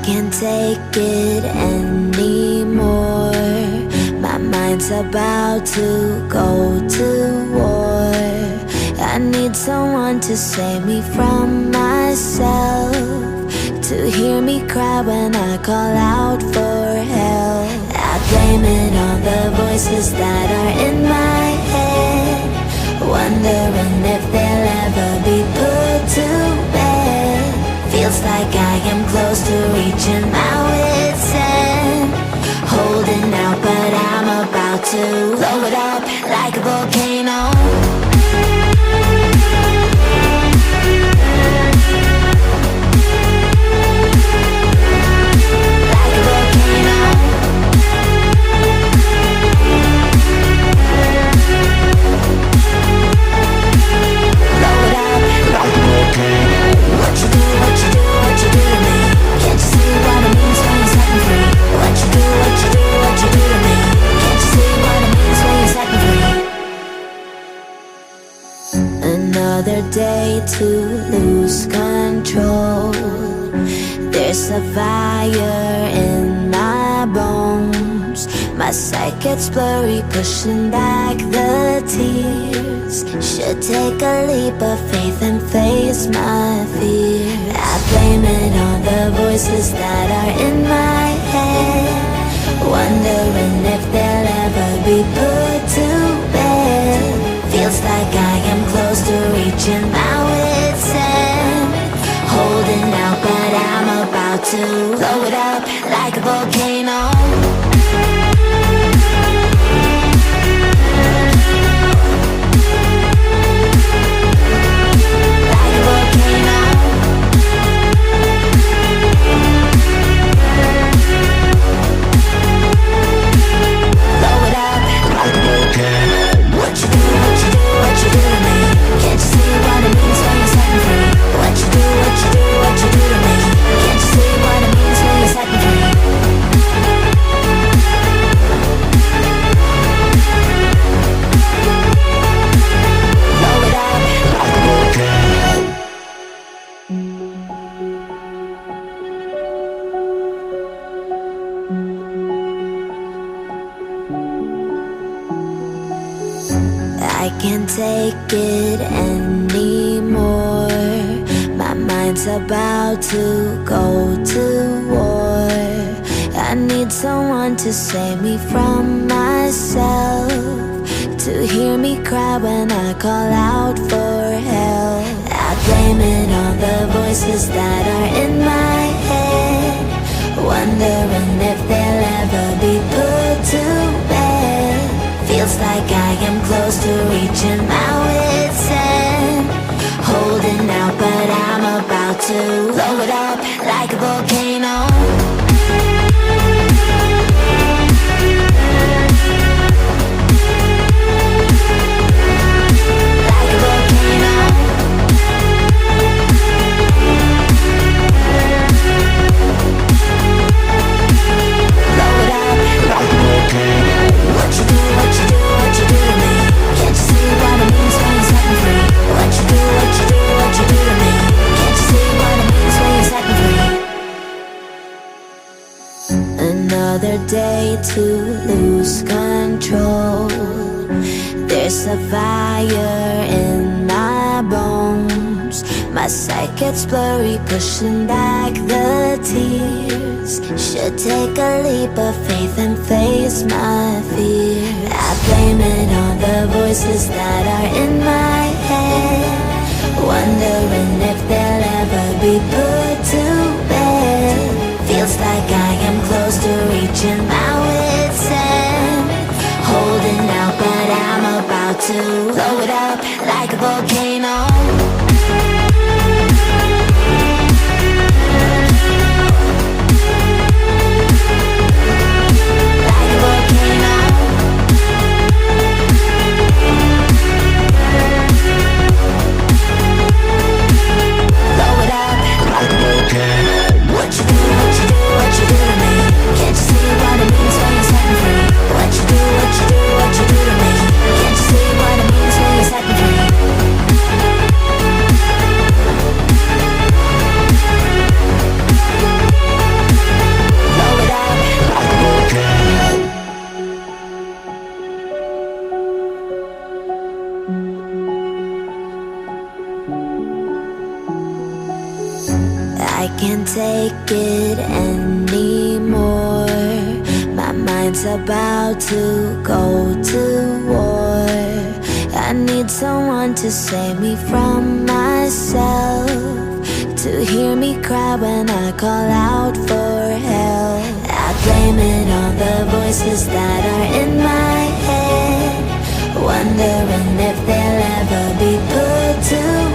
can't take it anymore. My mind's about to go to war. I need someone to save me from myself, to hear me cry when I call out for help. I blame it on the voices that are in my head, wondering if they'll ever be put to bed. Feels like I am close to reaching my wit's end, holding out but I'm about to blow it up like a volcano. Another day to lose control. There's a fire in my bones. My sight gets blurry, pushing back the tears. Should take a leap of faith and face my fear. I blame it on the voices that are in my head, wondering if they'll ever be put to bed. Feels like I am close to reaching my wit's end, holding out but I'm about to blow it up like a volcano. Like a volcano. Blow it up like a volcano. What you do, what you do, what you do to me? Can't you see what it means when you set me free? What you do, what you do, what you do to me? Can't you see what it means when you set me free? Blow it up like a volcano. I can't take it anymore. My mind's about to go to war. I need someone to save me from myself, to hear me cry when I call out for help. I blame it on the voices that are in my head, wondering if they'll ever be put to bed. Feels like I am close to reaching my wit's end, holding out but I'm about to blow it up like a volcano. Like a volcano. Blow it up like a volcano. What you do, what you do, what you do to me? Can't you see what it means when you set me free? What you do, what you do, what you do to me? Can't you see what it means when you set me free? Another day to lose control. There's a fire in my bones. My sight gets blurry, pushing back the tears. Should take a leap of faith and face my fear. I blame it on the voices that are in my head, wondering if they'll ever be put to bed. Feels like I am close to reaching my wit's end, holding out but I'm about to blow it up like a volcano. What you do, what you do, what you do to me? Can't you see what it means when you set me free? What you do, what you do, what you do to me? Can't you see what it means when you set me free? it anymore. My mind's about to go to war. I need someone to save me from myself, to hear me cry when I call out for help. I blame it on the voices that are in my head, wondering if they'll ever be put to